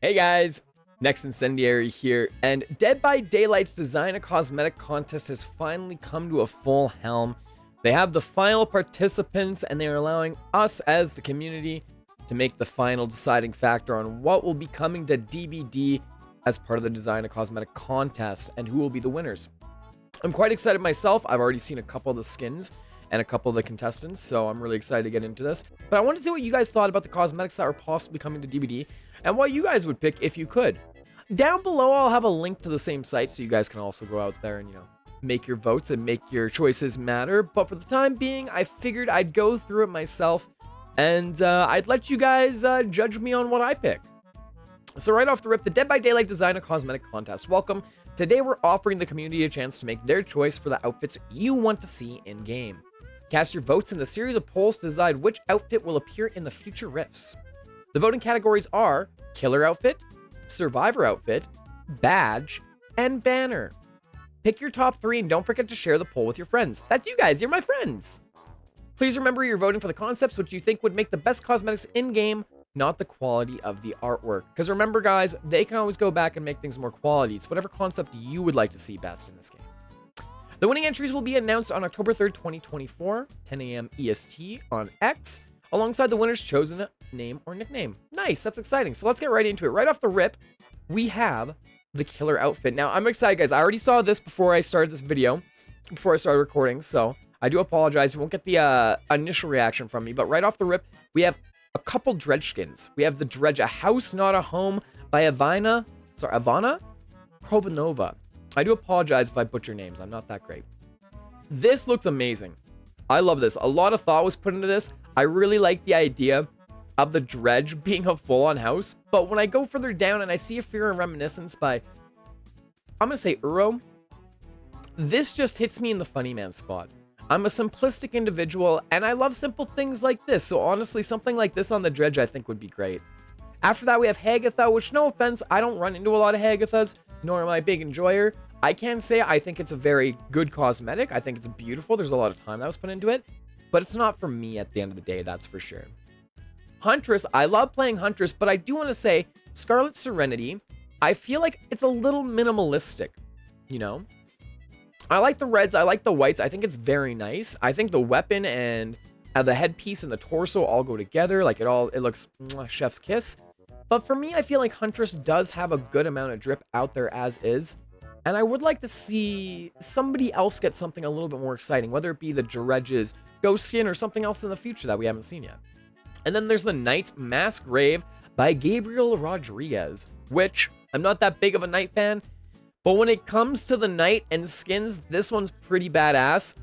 Hey guys, Next Incendiary here, and Dead by Daylight's Design a Cosmetic contest has finally come to a full helm. They have the final participants, and they are allowing us as the community to make the final deciding factor on what will be coming to DBD as part of the Design a Cosmetic contest and who will be the winners. I'm quite excited myself. I've already seen a couple of the skins and a couple of the contestants, so I'm really excited to get into this. But I want to see what you guys thought about the cosmetics that are possibly coming to DBD and what you guys would pick if you could. Down below, I'll have a link to the same site so you guys can also go out there and, make your votes and make your choices matter. But for the time being, I figured I'd go through it myself and I'd let you guys judge me on what I pick. So right off the rip, the Dead by Daylight Design a Cosmetic contest. Welcome. Today we're offering the community a chance to make their choice for the outfits you want to see in-game. Cast your votes in the series of polls to decide which outfit will appear in the future rifts. The voting categories are Killer Outfit, Survivor Outfit, Badge, and Banner. Pick your top 3 and don't forget to share the poll with your friends. That's you guys, you're my friends! Please remember you're voting for the concepts which you think would make the best cosmetics in-game, not the quality of the artwork. Because remember guys, they can always go back and make things more quality. It's whatever concept you would like to see best in this game. The winning entries will be announced on October 3rd, 2024, 10 a.m. EST on X, alongside the winner's chosen name or nickname. Nice, that's exciting. So let's get right into it. Right off the rip, we have the Killer Outfit. Now, I'm excited, guys. I already saw this before I started this video, before I started recording, so I do apologize. You won't get the initial reaction from me, but right off the rip, we have a couple dredge skins. We have the Dredge, A House Not a Home by Ivana Krovanova. I do apologize if I butcher names. I'm not that great. This looks amazing. I love this. A lot of thought was put into this. I really like the idea of the Dredge being a full-on house, but when I go further down and I see a Fear and Reminiscence by, I'm going to say Uro, this just hits me in the funny man spot. I'm a simplistic individual, and I love simple things like this, so honestly, something like this on the Dredge I think would be great. After that, we have Hagatha, which, no offense, I don't run into a lot of Hagathas, nor am I a big enjoyer. I can say I think it's a very good cosmetic. I think it's beautiful. There's a lot of time that was put into it, but it's not for me at the end of the day, that's for sure. Huntress, I love playing Huntress, but I do want to say Scarlet Serenity, I feel like it's a little minimalistic, I like the reds, I like the whites, I think it's very nice. I think the weapon and the headpiece and the torso all go together, like it looks chef's kiss. But for me, I feel like Huntress does have a good amount of drip out there as is. And I would like to see somebody else get something a little bit more exciting, whether it be the Dredge's ghost skin or something else in the future that we haven't seen yet. And then there's the Knight's Mass Grave by Gabriel Rodriguez, which I'm not that big of a Knight fan, but when it comes to the Knight and skins, this one's pretty badass.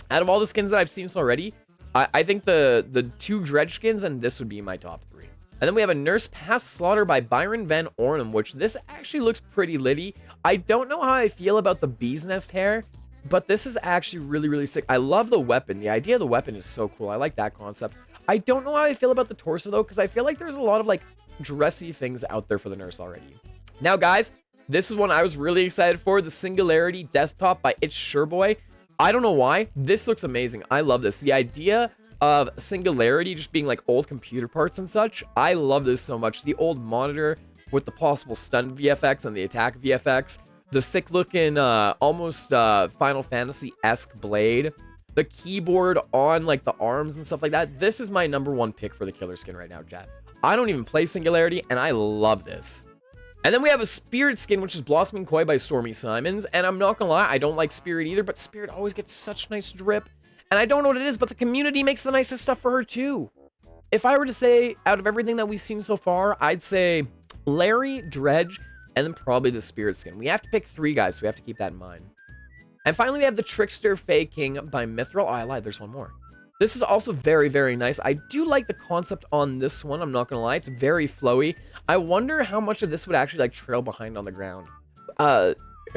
Out of all the skins that I've seen already, I think the 2 Dredge skins and this would be my top 3. And then we have a Nurse Past Slaughter by Byron Van Ornum, which this actually looks pretty litty. I don't know how I feel about the Bee's Nest hair, but this is actually really, really sick. I love the weapon. The idea of the weapon is so cool. I like that concept. I don't know how I feel about the torso, though, because I feel like there's a lot of, dressy things out there for the nurse already. Now, guys, this is one I was really excited for, the Singularity Death Top by It's Sherboy. I don't know why. This looks amazing. I love this. The idea of Singularity just being old computer parts and such, I love this so much. The old monitor with the possible stun VFX and the attack VFX, the sick looking almost Final Fantasy-esque blade, the keyboard on the arms and stuff like that. This is my #1 pick for the killer skin right now, chat. I don't even play Singularity and I love this. And then we have a Spirit skin, which is Blossoming Koi by Stormy Simons. And I'm not gonna lie, I don't like Spirit either, but Spirit always gets such nice drip. And I don't know what it is, but the community makes the nicest stuff for her too. If I were to say, out of everything that we've seen so far, I'd say Larry, Dredge, and then probably the Spirit skin. We have to pick 3 guys, so we have to keep that in mind. And finally, we have the Trickster Fae King by Mithril. Oh, I lied, there's one more. This is also very, very nice. I do like the concept on this one, I'm not gonna lie. It's very flowy. I wonder how much of this would actually trail behind on the ground.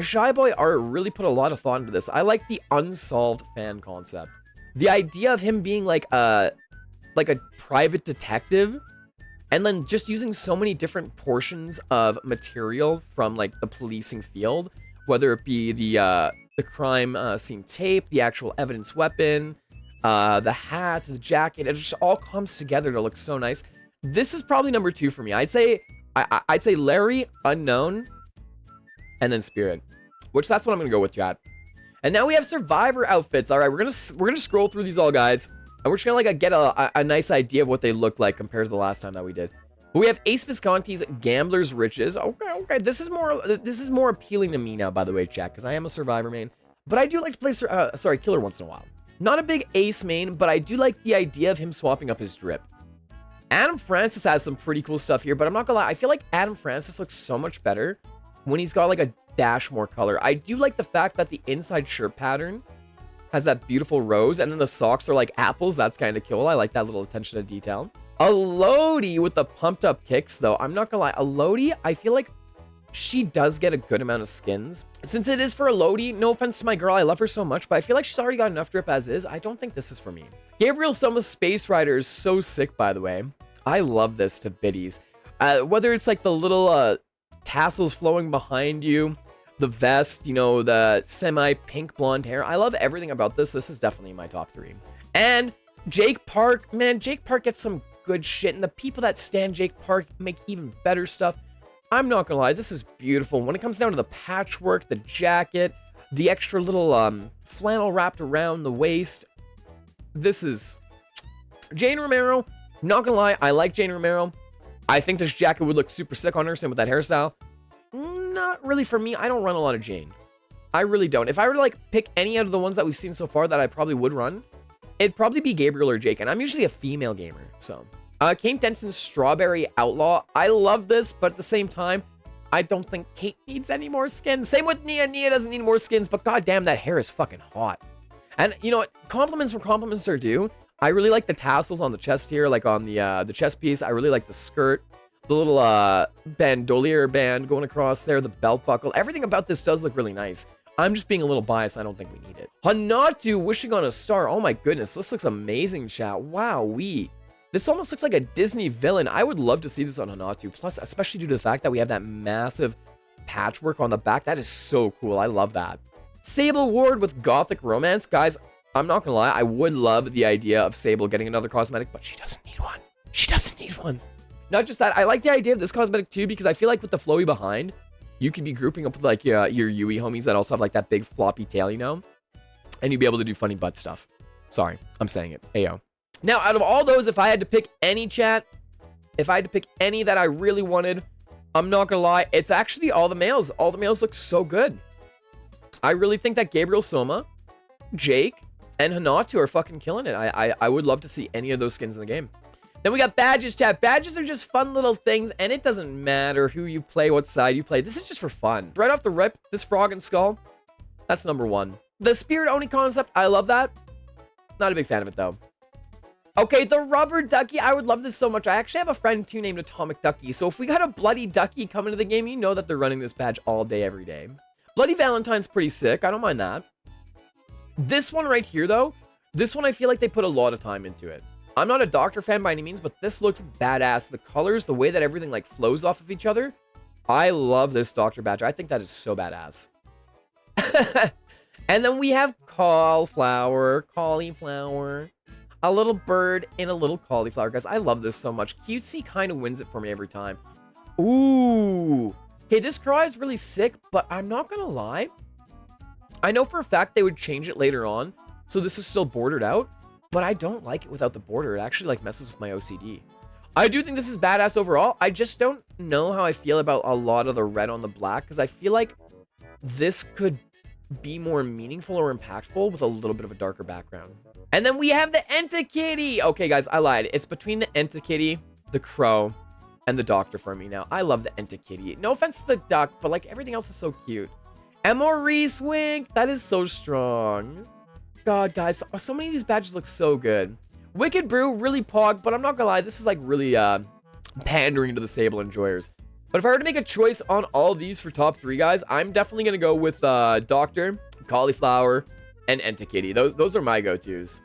Shy Boy Art really put a lot of thought into this. I like the unsolved fan concept. The idea of him being like a private detective, and then just using so many different portions of material from the policing field, whether it be the crime scene tape, the actual evidence weapon, the hat, the jacket, it just all comes together to look so nice. This is probably #2 for me. I'd say I'd say Larry, Unknown, and then Spirit. Which that's what I'm gonna go with, chat. And now we have Survivor outfits. All right, we're gonna scroll through these all, guys, and we're just gonna like get a nice idea of what they look like compared to the last time that we did. But we have Ace Visconti's Gambler's Riches. Okay. This is more appealing to me now, by the way, chat, because I am a Survivor main. But I do like to play Killer once in a while. Not a big Ace main, but I do like the idea of him swapping up his drip. Adam Francis has some pretty cool stuff here, but I'm not gonna lie, I feel like Adam Francis looks so much better when he's got like a dash more color. I do like the fact that the inside shirt pattern has that beautiful rose, and then the socks are like apples. That's kind of cool. I like that little attention to detail. A Lodi with the pumped up kicks, though. I'm not gonna lie, a Lodi, I feel like she does get a good amount of skins. Since it is for a Lodi, no offense to my girl, I love her so much, but I feel like she's already got enough drip as is. I don't think this is for me. Gabriel Soma's Space Rider is so sick, by the way. I love this to biddies. Whether it's like the little tassels flowing behind you, the vest, you know, the semi-pink blonde hair. I love everything about this. This is definitely my top 3. And Jake Park, man, Jake Park gets some good shit, and the people that stand Jake Park make even better stuff. I'm not gonna lie, this is beautiful. When it comes down to the patchwork, the jacket, the extra little flannel wrapped around the waist, this is... Jane Romero, not gonna lie, I like Jane Romero. I think this jacket would look super sick on her, same with that hairstyle. Not really for me. I don't run a lot of Jane. I really don't. If I were to like pick any out of the ones that we've seen so far that I probably would run, it'd probably be Gabriel or Jake, and I'm usually a female gamer, so... Kate Denson's Strawberry Outlaw. I love this, but at the same time, I don't think Kate needs any more skins. Same with Nia. Nia doesn't need more skins, but goddamn, that hair is fucking hot. And you know what? Compliments where compliments are due. I really like the tassels on the chest here, like on the chest piece. I really like the skirt, the little bandolier band going across there, the belt buckle. Everything about this does look really nice. I'm just being a little biased. I don't think we need it. Hanatu Wishing on a Star. Oh my goodness, this looks amazing, chat. Wow-wee. This almost looks like a Disney villain. I would love to see this on Hanatu. Plus, especially due to the fact that we have that massive patchwork on the back. That is so cool. I love that. Sable Ward with Gothic Romance. Guys, I'm not gonna lie. I would love the idea of Sable getting another cosmetic, but she doesn't need one. She doesn't need one. Not just that, I like the idea of this cosmetic too, because I feel like with the flowy behind, you could be grouping up with like your Yui homies that also have like that big floppy tail, you know? And you'd be able to do funny butt stuff. Sorry, I'm saying it. Ayo. Now, out of all those, if I had to pick any, chat, if I had to pick any that I really wanted, I'm not gonna lie, it's actually all the males. All the males look so good. I really think that Gabriel Soma, Jake, and Hanatu are fucking killing it. I would love to see any of those skins in the game. Then we got badges, chat. Badges are just fun little things, and it doesn't matter who you play, what side you play. This is just for fun. Right off the rip, this frog and skull, that's number 1. The Spirit Oni concept, I love that. Not a big fan of it, though. Okay, the rubber ducky. I would love this so much. I actually have a friend too named Atomic Ducky. So if we got a bloody ducky come into the game, you know that they're running this badge all day, every day. Bloody Valentine's pretty sick. I don't mind that. This one right here, though, this one I feel like they put a lot of time into it. I'm not a Doctor fan by any means, but this looks badass. The colors, the way that everything like flows off of each other. I love this Doctor badge. I think that is so badass. And then we have cauliflower. A little bird in a little cauliflower. Guys, I love this so much. Cutesy kind of wins it for me every time. Ooh. Okay, this cry is really sick, but I'm not gonna lie. I know for a fact they would change it later on, so this is still bordered out, but I don't like it without the border. It actually like messes with my OCD. I do think this is badass overall. I just don't know how I feel about a lot of the red on the black, because I feel like this could be more meaningful or impactful with a little bit of a darker background. And then we have the Entakitty. Okay, guys, I lied. It's between the Entakitty, the crow, and the doctor for me now. I love the Entakitty. No offense to the duck, but like everything else is so cute. And Maurice Wink. That is so strong. God, guys, so many of these badges look so good. Wicked Brew, really pog, but I'm not gonna lie, this is like really pandering to the Sable enjoyers. But if I were to make a choice on all these for top 3, guys, I'm definitely gonna go with Doctor, Cauliflower, and Entakitty. Those are my go-tos.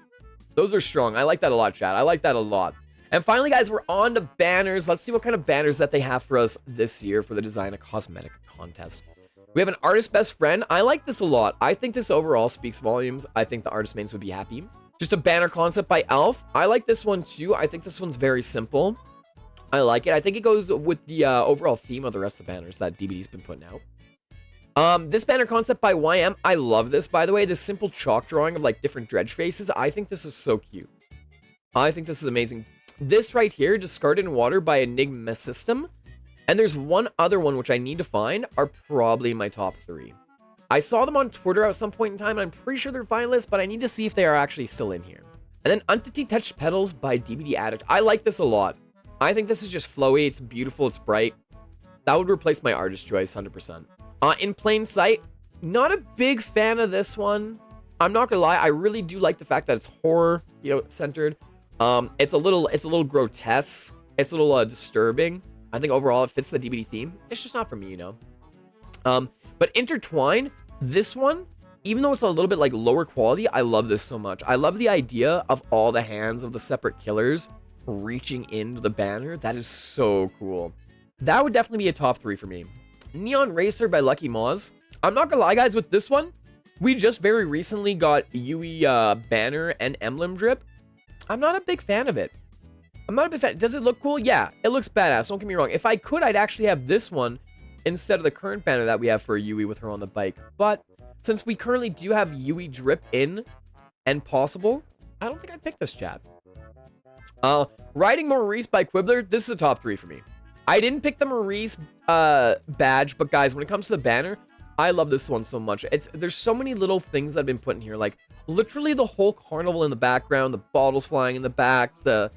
Those are strong. I like that a lot, chat. I like that a lot. And finally, guys, we're on to banners. Let's see what kind of banners that they have for us this year for the Design a Cosmetic contest. We have an Artist Best Friend. I like this a lot. I think this overall speaks volumes. I think the artist mains would be happy. Just a banner concept by Elf. I like this one too. I think this one's very simple. I like it. I think it goes with the overall theme of the rest of the banners that DBD's been putting out. This banner concept by YM, I love this, by the way. This simple chalk drawing of, like, different dredge faces. I think this is so cute. I think this is amazing. This right here, Discarded in Water by Enigma System. And there's one other one, which I need to find, are probably my top 3. I saw them on Twitter at some point in time, and I'm pretty sure they're finalists, but I need to see if they are actually still in here. And then Entity Touched Petals by DBD Addict. I like this a lot. I think this is just flowy. It's beautiful. It's bright. That would replace my artist choice, 100%. In Plain Sight, not a big fan of this one. I'm not gonna lie, I really do like the fact that it's horror, centered. It's a little grotesque. It's a little disturbing. I think overall it fits the DBD theme. It's just not for me, But Intertwine, this one, even though it's a little bit like lower quality, I love this so much. I love the idea of all the hands of the separate killers reaching into the banner. That is so cool. That would definitely be a top 3 for me. Neon Racer by Lucky Moz. I'm not gonna lie, guys, with this one, we just very recently got Yui banner and emblem drip. I'm not a big fan of it. I'm not a big fan. Does it look cool? Yeah, it looks badass. Don't get me wrong. If I could, I'd actually have this one instead of the current banner that we have for Yui with her on the bike. But since we currently do have Yui drip in and possible, I don't think I'd pick this, chat. Riding Maurice by Quibbler. This is a top 3 for me. I didn't pick the Maurice badge, but guys, when it comes to the banner, I love this one so much. There's so many little things that have been put in here, like literally the whole carnival in the background, the bottles flying in the back, the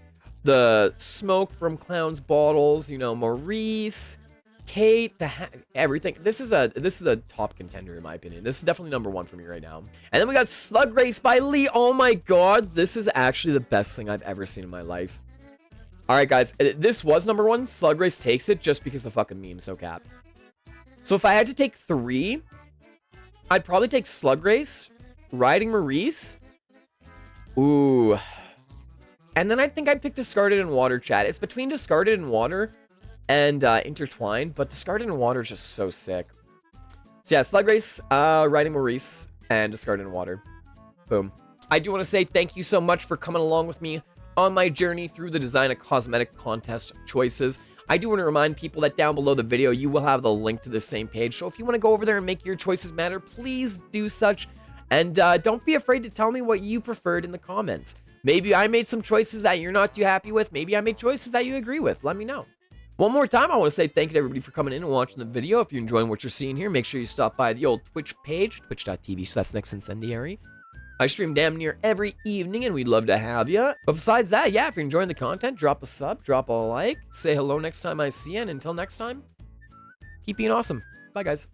smoke from Clown's bottles, Maurice, Kate, everything. This is a top contender in my opinion. This is definitely number 1 for me right now. And then we got Slug Race by Lee. Oh my god, this is actually the best thing I've ever seen in my life. All right, guys, this was number 1. Slug Race takes it just because the fucking meme, so cap. So if I had to take 3, I'd probably take Slug Race, Riding Maurice. Ooh. And then I think I'd pick Discarded in Water, chat. It's between Discarded in Water and Intertwined, but Discarded in Water is just so sick. So yeah, Slug Race, Riding Maurice, and Discarded in Water. Boom. I do want to say thank you so much for coming along with me on my journey through the design of cosmetic contest choices. I do want to remind people that down below the video, you will have the link to the same page. So if you want to go over there and make your choices matter, please do such. And don't be afraid to tell me what you preferred in the comments. Maybe I made some choices that you're not too happy with. Maybe I made choices that you agree with. Let me know. One more time, I want to say thank you to everybody for coming in and watching the video. If you're enjoying what you're seeing here, make sure you stop by the old Twitch page, twitch.tv/Next I stream damn near every evening, and we'd love to have you. But besides that, yeah, if you're enjoying the content, drop a sub, drop a like, say hello next time I see you, and until next time, keep being awesome. Bye, guys.